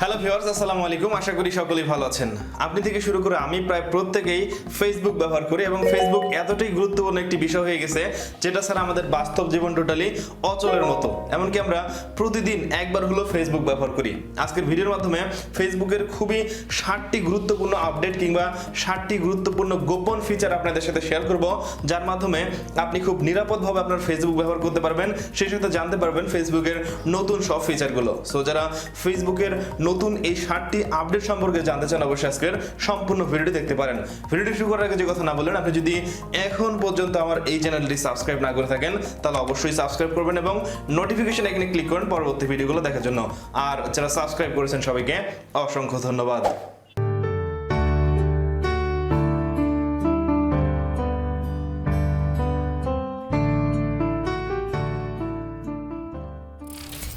Hello viewers, আসসালামু আলাইকুম। আশা করি সকলেই ভালো আছেন। আপনি থেকে শুরু করে আমি প্রায় প্রত্যেকেই ফেসবুক ব্যবহার করি এবং ফেসবুক এতটাই গুরুত্বপূর্ণ একটি বিষয় হয়ে গেছে যেটা ছাড়া আমাদের বাস্তব জীবন টোটালি অচলের মতো। এমনকি আমরা প্রতিদিন একবার হলো ফেসবুক ব্যবহার করি। আজকের ভিডিওর মাধ্যমে ফেসবুকের খুবই 7টি গুরুত্বপূর্ণ আপডেট কিংবা 7টি গুরুত্বপূর্ণ গোপন ফিচার আপনাদের সাথে শেয়ার করব, যার মাধ্যমে আপনি খুব নিরাপদভাবে আপনার ফেসবুক ব্যবহার করতে পারবেন। সেই সাথে জানতে পারবেন ফেসবুকের নতুন সব ফিচারগুলো। সো যারা ফেসবুকের নতুন এই 7টি আপডেট সম্পর্কে জানতে চান, অবশ্যই আজকের সম্পূর্ণ ভিডিওটি দেখতে পারেন। ভিডিওটি শুরু করার আগে যে কথা না বললেন, আপনি যদি এখন পর্যন্ত আমার এই চ্যানেলটি সাবস্ক্রাইব না করে থাকেন তাহলে অবশ্যই সাবস্ক্রাইব করবেন এবং নোটিফিকেশন আইকনে ক্লিক করেন পরবর্তী ভিডিওগুলো দেখার জন্য। আর যারা সাবস্ক্রাইব করেছেন সবাইকে অসংখ্য ধন্যবাদ।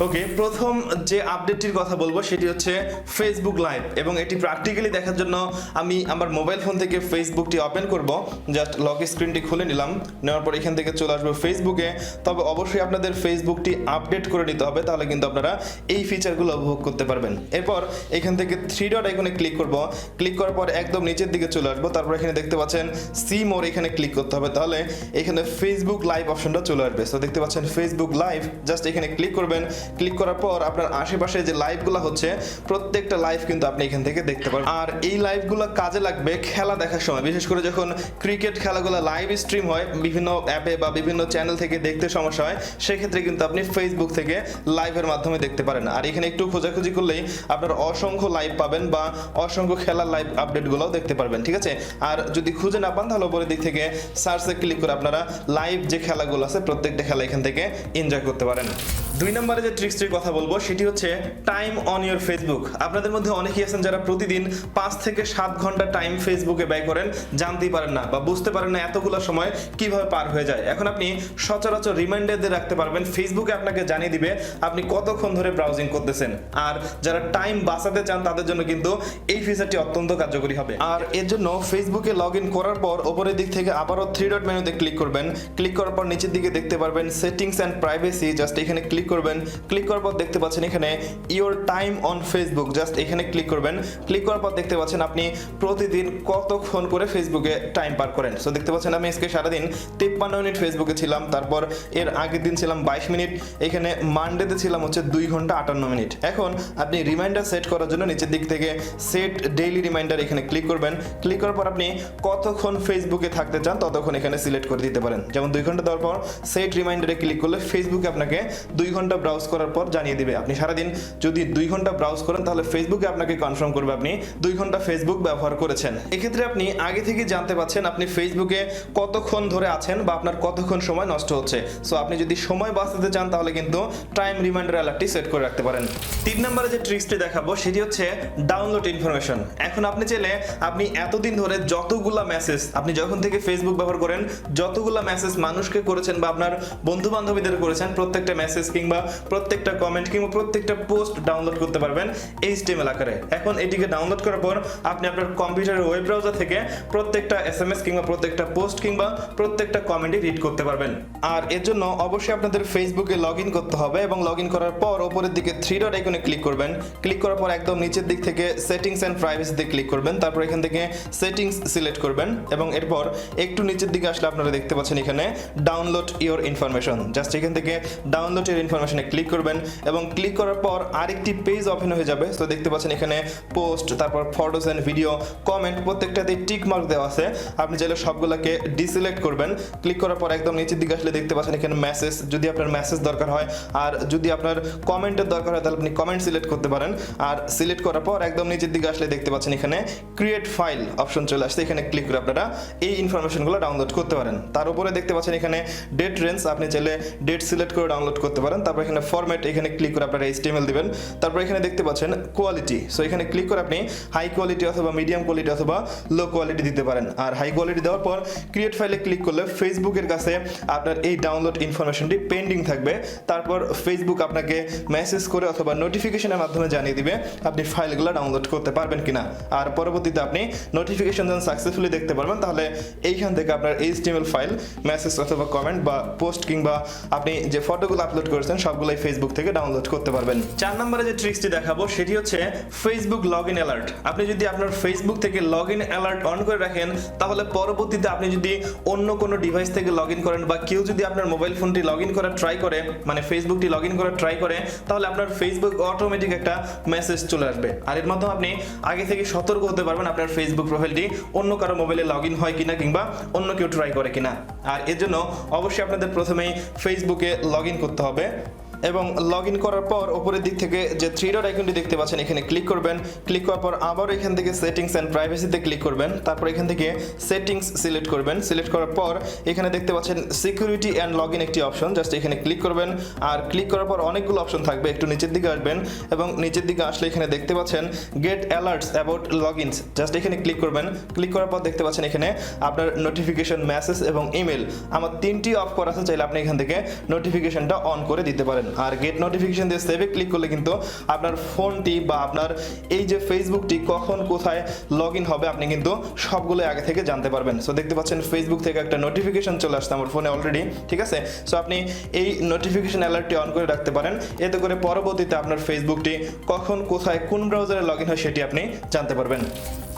ওকে, প্রথম যে আপডেটটির কথা বলবো সেটি হচ্ছে ফেসবুক লাইভ, এবং এটি প্র্যাকটিক্যালি দেখার জন্য আমি আমার মোবাইল ফোন থেকে ফেসবুকটি ওপেন করব। জাস্ট লক স্ক্রিনটি খুলে নিলাম, নেওয়ার পর এখান থেকে চলে আসবো ফেসবুকে। তবে অবশ্যই আপনাদের ফেসবুকটি আপডেট করে নিতে হবে, তাহলে কিন্তু আপনারা এই ফিচারগুলো উপভোগ করতে পারবেন। এরপর এখান থেকে 3 ডট আইকনে ক্লিক করব। ক্লিক করার পর একদম নিচের দিকে চলে আসবো। তারপর এখানে দেখতে পাচ্ছেন সি মোর, এখানে ক্লিক করতে হবে, তাহলে এখানে ফেসবুক লাইভ অপশনটা চলে আসবে। সো দেখতে পাচ্ছেন ফেসবুক লাইভ, জাস্ট এখানে ক্লিক করবেন। ক্লিক করার পর আপনার আশেপাশে যে লাইভগুলো হচ্ছে প্রত্যেকটা লাইভ কিন্তু আপনি এখান থেকে দেখতে পারবেন। আর এই লাইভগুলো কাজে লাগবে খেলা দেখার সময়, বিশেষ করে যখন ক্রিকেট খেলাগুলো লাইভ স্ট্রিম হয় বিভিন্ন অ্যাপে বা বিভিন্ন চ্যানেল থেকে দেখতে সমস্যা হয়, সেক্ষেত্রে কিন্তু আপনি ফেসবুক থেকে লাইভের মাধ্যমে দেখতে পারেন। আর এখানে একটু খোঁজাখুঁজি করলেই আপনার অসংখ্য লাইভ পাবেন বা অসংখ্য খেলার লাইভ আপডেটগুলোও দেখতে পারবেন, ঠিক আছে। আর যদি খুঁজে না পান তাহলে উপরের দিক থেকে সার্চে ক্লিক করে আপনারা লাইভ যে খেলাগুলো আছে প্রত্যেকটা খেলা এখান থেকে এনজয় করতে পারেন। 2 নম্বরে যে ট্রিক্সটির কথা বলবো সেটি হচ্ছে টাইম অন ইউর ফেসবুক। আপনাদের মধ্যে অনেকেই আছেন যারা প্রতিদিন 5 থেকে 7 ঘন্টা টাইম ফেসবুকে ব্যয় করেন, জানতেই পারেন না বা বুঝতে পারেন না এতগুলো সময় কিভাবে পার হয়ে যায়। এখন আপনি সচরাচর রিমাইন্ডার দিয়ে রাখতে পারবেন, ফেসবুকে আপনাকে জানিয়ে দিবে আপনি কতক্ষণ ধরে ব্রাউজিং করতেছেন। আর যারা টাইম বাঁচাতে চান তাদের জন্য কিন্তু এই ফিচারটি অত্যন্ত কার্যকরী হবে। আর এর জন্য ফেসবুকে লগ ইন করার পর উপরের দিক থেকে আবারও 3 ডট মেনুতে ক্লিক করবেন। ক্লিক করার পর নিচের দিকে দেখতে পারবেন সেটিংস অ্যান্ড প্রাইভেসি, জাস্ট এখানে ক্লিক করবেন। ক্লিক করার পর দেখতে পাচ্ছেন এখানে your time on Facebook, just এখানে ক্লিক করবেন। ক্লিক করার পর দেখতে পাচ্ছেন আপনি প্রতিদিন কতক্ষণ করে ফেসবুকে টাইম পার করেন। সো দেখতে পাচ্ছেন আমি আজকে সারাদিন 53 মিনিট ফেসবুকে ছিলাম, তারপর এর আগের দিন ছিলাম 22 মিনিট, এখানে মানডেতে ছিলাম হচ্ছে 2 ঘন্টা 58 মিনিট। এখন আপনি রিমাইন্ডার সেট করার জন্য নিচের দিক থেকে সেট ডেইলি রিমাইন্ডার এখানে ক্লিক করবেন। ক্লিক করার পর আপনি কতক্ষণ ফেসবুকে থাকতে চান ততক্ষণ এখানে সিলেক্ট করে দিতে পারেন। যেমন 2 ঘন্টা দেওয়ার পর সেট রিমাইন্ডারে ক্লিক করলে ফেসবুকে আপনাকে 2 ঘন্টা ব্রাউজ করার পর জানিয়ে দিবে। আপনি সারাদিন যদি 2 ঘন্টা ব্রাউজ করেন তাহলে ফেসবুকে আপনাকে কনফার্ম করবে আপনি 2 ঘন্টা ফেসবুক ব্যবহার করেছেন। এক্ষেত্রে আপনি আগে থেকে জানতে পাচ্ছেন আপনি ফেসবুকে কতক্ষণ ধরে আছেন বা আপনার কতক্ষণ সময় নষ্ট হচ্ছে। সো আপনি যদি সময় বাঁচাতে চান তাহলে কিন্তু টাইম রিমাইন্ডার অ্যালার্টটি সেট করে রাখতে পারেন। 3 নম্বরে যে ট্রিক্সটি দেখাবো সেটি হচ্ছে ডাউনলোড ইনফরমেশন। এখন আপনি চাইলে আপনি এতদিন ধরে যতগুলা মেসেজ আপনি যখন থেকে ফেসবুক ব্যবহার করেন, যতগুলা মেসেজ মানুষকে করেছেন বা আপনার বন্ধু বান্ধবীদের করেছেন, প্রত্যেকটা মেসেজ কিংবা প্রত্যেকটা কমেন্ট কিংবা প্রত্যেকটা পোস্ট ডাউনলোড করতে পারবেন HTML আকারে। এখন এটিকে ডাউনলোড করার পর আপনি আপনার কম্পিউটারের ওয়েব ব্রাউজার থেকে প্রত্যেকটা SMS কিংবা প্রত্যেকটা পোস্ট কিংবা প্রত্যেকটা কমেন্টই রিড করতে পারবেন। আর এর জন্য অবশ্যই আপনাদের ফেসবুকে লগ ইন করতে হবে এবং লগ ইন করার পর উপরের দিকে 3 ডট আইকনে ক্লিক করবেন। ক্লিক করার পর একদম নিচের দিক থেকে সেটিংস অ্যান্ড প্রাইভেসিতে ক্লিক করবেন। তারপর এখান থেকে সেটিংস সিলেক্ট করবেন এবং এরপর একটু নিচের দিকে আসলে আপনারা দেখতে পাচ্ছেন এখানে ডাউনলোড ইওর ইনফরমেশন, জাস্ট এখান থেকে ডাউনলোড ইওর ইনফরমেশনে ক্লিক করবেন এবং ক্লিক করার পর আরেকটি পেজ ওপেন হয়ে যাবে। তো দেখতে পাচ্ছেন এখানে পোস্ট, তারপর ফটোস এন্ড ভিডিও, কমেন্ট, প্রত্যেকটাতে টিক মার্ক দেওয়া আছে। আপনি চাইলে সবগুলোকে ডিসিলেক্ট করবেন। ক্লিক করার পর একদম নিচের দিকে আসলে দেখতে পাচ্ছেন এখানে মেসেজ, যদি আপনার মেসেজ দরকার হয় আর যদি আপনার কমেন্টের দরকার হয় তাহলে আপনি কমেন্ট সিলেক্ট করতে পারেন। আর সিলেক্ট করার পর একদম নিচের দিকে আসলে দেখতে পাচ্ছেন এখানে ক্রিয়েট ফাইল অপশন চলে আসছে, এখানে ক্লিক করে আপনারা এই ইনফরমেশনগুলো ডাউনলোড করতে পারেন। তার উপরে দেখতে পাচ্ছেন এখানে ডেট রেঞ্জ, আপনি চাইলে ডেট সিলেক্ট করে ডাউনলোড করতে পারেন। তারপর এখানে ফরম্যাট, এখানে ক্লিক করে আপনারা HTML দিবেন। তারপর এখানে দেখতে পাচ্ছেন কোয়ালিটি, সো এখানে ক্লিক করে আপনি হাই কোয়ালিটি অথবা মিডিয়াম কোয়ালিটি অথবা লো কোয়ালিটি দিতে পারেন। আর হাই কোয়ালিটি দেওয়ার পর ক্রিয়েট ফাইলে ক্লিক করলে ফেসবুকের কাছে আপনার এই ডাউনলোড ইনফরমেশনটি পেন্ডিং থাকবে। তারপর ফেসবুক আপনাকে মেসেজ করে অথবা নোটিফিকেশনের মাধ্যমে জানিয়ে দিবে আপনি ফাইলগুলো ডাউনলোড করতে পারবেন কিনা। আর পরবর্তীতে আপনি নোটিফিকেশন যখন সাকসেসফুলি দেখতে পারবেন তাহলে এইখান থেকে আপনার HTML ফাইল, মেসেজ অথবা কমেন্ট বা পোস্ট কিংবা আপনি যে ফটোগুলো আপলোড করেছেন পাচ্ছেন সবগুলোই ফেসবুক থেকে ডাউনলোড করতে পারবেন। 4 নম্বরে যে ট্রিক্সটি দেখাবো সেটি হচ্ছে ফেসবুক লগইন অ্যালার্ট। আপনি যদি আপনার ফেসবুক থেকে লগইন অ্যালার্ট অন করে রাখেন তাহলে পরবর্তীতে আপনি যদি অন্য কোনো ডিভাইস থেকে লগইন করেন বা কেউ যদি আপনার মোবাইল ফোনটি লগইন করার ট্রাই করে, মানে ফেসবুকটি লগইন করার ট্রাই করে, তাহলে আপনার ফেসবুক অটোমেটিক একটা মেসেজ চলে আসবে। আর এর মাধ্যমে আপনি আগে থেকে সতর্ক হতে পারবেন আপনার ফেসবুক প্রোফাইলটি অন্য কারো মোবাইলে লগইন হয় কিনা কিংবা অন্য কেউ ট্রাই করে কিনা। আর এর জন্য অবশ্যই আপনাদের প্রথমেই ফেসবুকে লগইন করতে হবে এবং লগইন করার পর উপরের দিক থেকে যে 3 ডট আইকনটি দেখতে পাচ্ছেন এখানে ক্লিক করবেন। ক্লিক করার পর আবার এখান থেকে সেটিংস এন্ড প্রাইভেসিতে ক্লিক করবেন। তারপর এখান থেকে সেটিংস সিলেক্ট করবেন। সিলেক্ট করার পর এখানে দেখতে পাচ্ছেন সিকিউরিটি এন্ড লগইন একটি অপশন, জাস্ট এখানে ক্লিক করবেন। আর ক্লিক করার পর অনেকগুলো অপশন থাকবে, একটু নিচের দিকে আসবেন এবং নিচের দিকে আসলে এখানে দেখতে পাচ্ছেন গেট অ্যালার্টস অ্যাবাউট লগইনস, জাস্ট এখানে ক্লিক করবেন। ক্লিক করার পর দেখতে পাচ্ছেন এখানে আপনার নোটিফিকেশন, মেসেজ এবং ইমেল আমার 3টি অফ করা আছে, চাইলে আপনি এখান থেকে নোটিফিকেশনটা অন করে দিতে পারেন। আর গেট নোটিফিকেশন দিয়ে সেভে ক্লিক করলে কিন্তু আপনার ফোনটি বা আপনার এই যে ফেসবুকটি কখন কোথায় লগইন হবে আপনি কিন্তু সবগুলো আগে থেকে জানতে পারবেন। সো দেখতে পাচ্ছেন ফেসবুক থেকে একটা নোটিফিকেশন চলে আসছে আমার ফোনে অলরেডি, ঠিক আছে। সো আপনি এই নোটিফিকেশন অ্যালার্টটি অন করে রাখতে পারেন, এতে করে পরবর্তীতে আপনার ফেসবুকটি কখন কোথায় কোন ব্রাউজারে লগইন হয় সেটি আপনি জানতে পারবেন।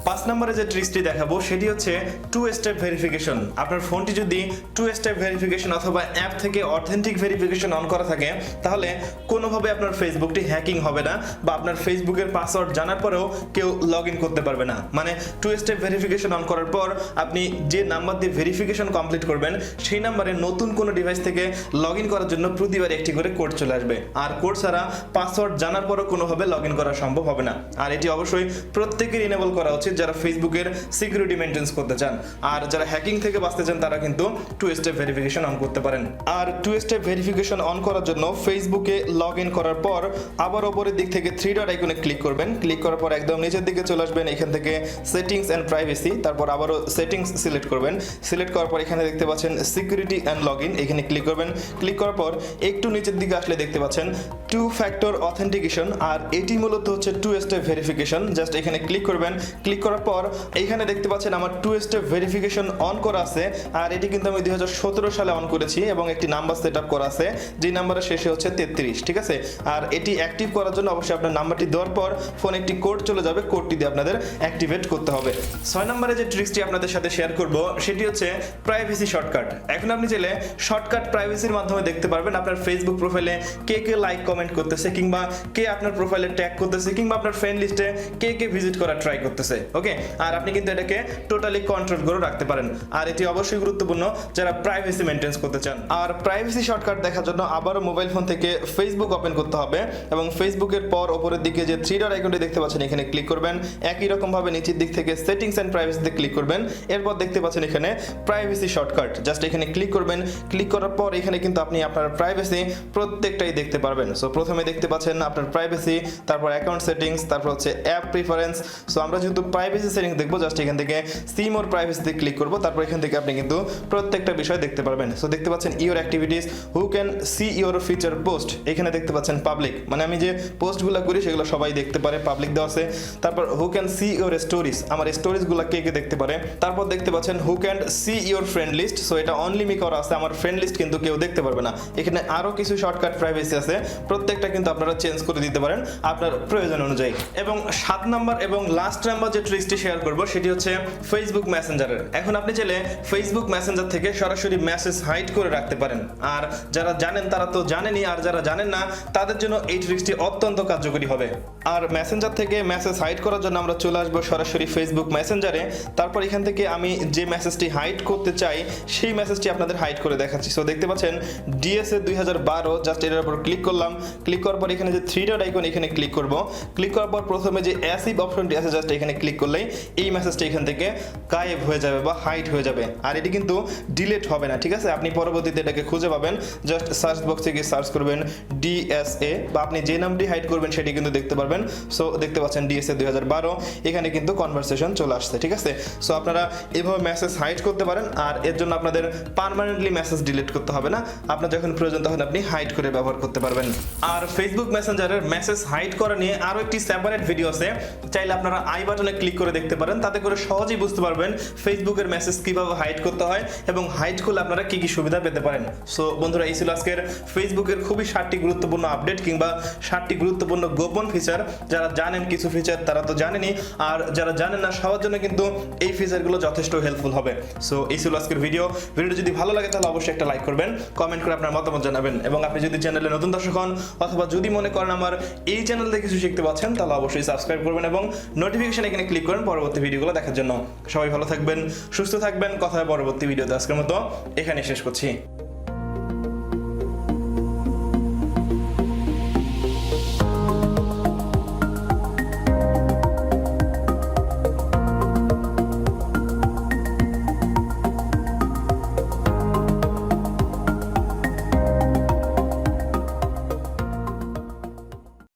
5 নম্বরে যে ট্রিক্সটি দেখাবো সেটি হচ্ছে 2 স্টেপ ভেরিফিকেশন। আপনার ফোনটি যদি 2 স্টেপ ভেরিফিকেশন অথবা অ্যাপ থেকে অথেন্টিক ভেরিফিকেশন অন করা থাকে তাহলে কোনোভাবে আপনার ফেসবুকটি হ্যাকিং হবে না বা আপনার ফেসবুকের পাসওয়ার্ড জানার পরেও কেউ লগইন করতে পারবে না। মানে 2 স্টেপ ভেরিফিকেশন অন করার পর আপনি যে নাম্বার দিয়ে ভেরিফিকেশন কমপ্লিট করবেন সেই নাম্বারে নতুন কোনো ডিভাইস থেকে লগইন করার জন্য প্রতিবার একটি করে কোড চলে আসবে। আর কোড ছাড়া পাসওয়ার্ড জানার পরও কোনোভাবে লগইন করা সম্ভব হবে না। আর এটি অবশ্যই প্রত্যেকের ইনেবল করা উচিত যারা ফেসবুকের সিকিউরিটি মেইনটেইন করতে চান। আর যারা হ্যাকিং থেকে বাঁচতে চান তারা কিন্তু 2 স্টেপ ভেরিফিকেশন অন করতে পারেন। আর 2 স্টেপ ভেরিফিকেশন অন করার জন্য ফেসবুকে লগইন করার পর আবার উপরের দিক থেকে 3 ডট আইকনে ক্লিক করবেন। ক্লিক করার পর একদম নিচের দিকে চলে আসবেন, এখান থেকে সেটিংস এন্ড প্রাইভেসি, তারপর আবারও সেটিংস সিলেক্ট করবেন। সিলেক্ট করার পর এখানে দেখতে পাচ্ছেন সিকিউরিটি এন্ড লগইন, এখানে ক্লিক করবেন। ক্লিক করার পর একটু নিচের দিকে আসলে দেখতে পাচ্ছেন 2 ফ্যাক্টর অথেন্টিকেশন, আর এটি মূলত হচ্ছে 2 স্টেপ ভেরিফিকেশন। জাস্ট এখানে ক্লিক করবেন। ক্লিক করার পর এইখানে দেখতে পাচ্ছেন আমার 2 স্টেপ ভেরিফিকেশন অন করা আছে, আর এটি কিন্তু আমি 2017 সালে অন করেছি এবং একটি নাম্বার সেট আপ করা আছে যে নাম্বারের শেষে হচ্ছে 33, ঠিক আছে। আর এটি অ্যাক্টিভ করার জন্য অবশ্যই আপনার নাম্বারটি দেওয়ার পর ফোনে একটি কোড চলে যাবে, কোডটি দিয়ে আপনাদের অ্যাক্টিভেট করতে হবে। 6 নম্বরে যে ট্রিক্সটি আপনাদের সাথে শেয়ার করব সেটি হচ্ছে প্রাইভেসি শর্টকাট। এখন আপনি চাইলে শর্টকাট প্রাইভেসির মাধ্যমে দেখতে পারবেন আপনার ফেসবুক প্রোফাইলে কে কে লাইক কমেন্ট করতেছে কিংবা কে আপনার প্রোফাইলে ট্যাগ করতেছে কিংবা আপনার ফ্রেন্ড লিস্টে কে কে ভিজিট করার ট্রাই করতেছে, ওকে। আর আপনি কিন্তু এটাকে টোটালি কন্ট্রোল করে রাখতে পারেন। আর এটি অবশ্যই গুরুত্বপূর্ণ যারা প্রাইভেসি মেইনটেইন করতে চান। আর প্রাইভেসি শর্টকাট দেখার জন্য আবারও মোবাইল ফোন থেকে ফেসবুক ওপেন করতে হবে এবং ফেসবুকের পর উপরের দিকে যে 3 ডট আইকনটি দেখতে পাচ্ছেন এখানে ক্লিক করবেন। একই রকম ভাবে নিচের দিক থেকে সেটিংস এন্ড প্রাইভেসিতে ক্লিক করবেন। এরপর দেখতে পাচ্ছেন এখানে প্রাইভেসি শর্টকাট, জাস্ট এখানে ক্লিক করবেন। ক্লিক করার পর এখানে কিন্তু আপনি আপনার প্রাইভেসি প্রত্যেকটাই দেখতে পারবেন। সো প্রথমে দেখতে পাচ্ছেন আপনার প্রাইভেসি, তারপর অ্যাকাউন্ট সেটিংস, তারপর হচ্ছে অ্যাপ প্রিফারেন্স। সো আমরা যেহেতু প্রাইভেসি সেটিংস দেখবো, জাস্ট এখান থেকে সি মোর প্রাইভেসিতে ক্লিক করব। তারপর এখান থেকে আপনি কিন্তু প্রত্যেকটা বিষয় দেখতে পারবেন। সো দেখতে পাচ্ছেন your activities, who can see your feature post, এখানে দেখতে পাচ্ছেন পাবলিক, মানে আমি যে পোস্টগুলো করি সেগুলো সবাই দেখতে পারে, পাবলিক দেওয়া আছে। তারপর who can see your stories, আমার স্টোরিজগুলো কে কে দেখতে পারে। তারপর দেখতে পাচ্ছেন who can see your friend list, so এটা অনলি মি করা আছে, আমার ফ্রেন্ড লিস্ট কিন্তু কেউ দেখতে পারবে না। এখানে আরো কিছু শর্টকাট প্রাইভেসি আছে, প্রত্যেকটা কিন্তু আপনারা চেঞ্জ করে দিতে পারেন আপনার প্রয়োজন অনুযায়ী। এবং 7 নাম্বার এবং লাস্ট নাম্বার যে ট্রিক্সটি শেয়ার করব সেটি হচ্ছে ফেসবুক মেসেঞ্জারের। এখন আপনি চাইলে ফেসবুক মেসেঞ্জার থেকে সরাসরি মেসেজ হাইড করে রাখতে পারেন। আর যারা জানেন তারা তো জানেনই, আর যারা জানেন না তাদের জন্য এই ট্রিক্সটি অত্যন্ত কার্যকরী হবে। আর মেসেঞ্জার থেকে মেসেজ হাইড করার জন্য আমরা চলে আসবো সরাসরি ফেসবুক মেসেঞ্জারে। তারপর এখান থেকে আমি যে মেসেজটি হাইড করতে চাই সেই মেসেজটি আপনাদের হাইড করে দেখাচ্ছি। সো দেখতে পাচ্ছেন ডিএসএ 2012, জাস্ট এটার উপর ক্লিক করলাম। ক্লিক করার পর এখানে যে 3 ডট আইকন এখানে ক্লিক করব। ক্লিক করার পর প্রথমে যে অ্যাসিভ অপশনটি আছে জাস্ট এখানে ক্লিক করলেই এই মেসেজটা এখান থেকে গায়েব হয়ে যাবে বা হাইড হয়ে যাবে। আর এটি কিন্তু ডিলিট হবে না, ঠিক আছে। আপনি পরবর্তীতে এটাকে খুঁজে পাবেন, জাস্ট সার্চ বক্সে গিয়ে সার্চ করবেন ডিএসএ বা আপনি যে নামটি হাইড করবেন সেটি কিন্তু দেখতে পারবেন। সো দেখতে পাচ্ছেন ডিএসএ 2012, এখানে কিন্তু কনভারসেশন চলে আসছে, ঠিক আছে। সো আপনারা এভাবে মেসেজ হাইড করতে পারেন। আর এর জন্য আপনাদের পার্মানেন্টলি মেসেজ ডিলিট করতে হবে না, আপনার যখন প্রয়োজন তখন আপনি হাইড করে ব্যবহার করতে পারবেন। আর ফেসবুক মেসেঞ্জারের মেসেজ হাইড করা নিয়ে আরো একটি সেপারেট ভিডিও আছে, চাইলে আপনারা আই বাটনে ক্লিক করে দেখতে পারেন, তাতে করে সহজেই বুঝতে পারবেন ফেসবুকের মেসেজ কিভাবে হাইড করতে হয় এবং হাইড করলে আপনারা কি কি সুবিধা পেতে পারেন। সো বন্ধুরা, এই ছিল আজকের ফেসবুকের খুবই 7টি গুরুত্বপূর্ণ আপডেট কিংবা 7টি গুরুত্বপূর্ণ গোপন ফিচার। যারা জানেন কিছু ফিচার তারা তো জানেনই, আর যারা জানেন না সবার জন্য কিন্তু এই ফিচারগুলো যথেষ্ট হেল্পফুল হবে। সো এই ছিল আজকের ভিডিওটা যদি ভালো লাগে তাহলে অবশ্যই একটা লাইক করবেন, কমেন্ট করে আপনার মতামত জানাবেন, এবং আপনি যদি চ্যানেলে নতুন দর্শক হন অথবা যদি মনে করেন আমার এই চ্যানেল থেকে কিছু শিখতে পাচ্ছেন তাহলে অবশ্যই সাবস্ক্রাইব করবেন এবং নোটিফিকেশন এখানে ক্লিক করেন পরবর্তী ভিডিওগুলো দেখার জন্য। সবাই ভালো থাকবেন, সুস্থ থাকবেন, কথা হয় পরবর্তী ভিডিওতে। আজকের মতো এখানে শেষ করছি।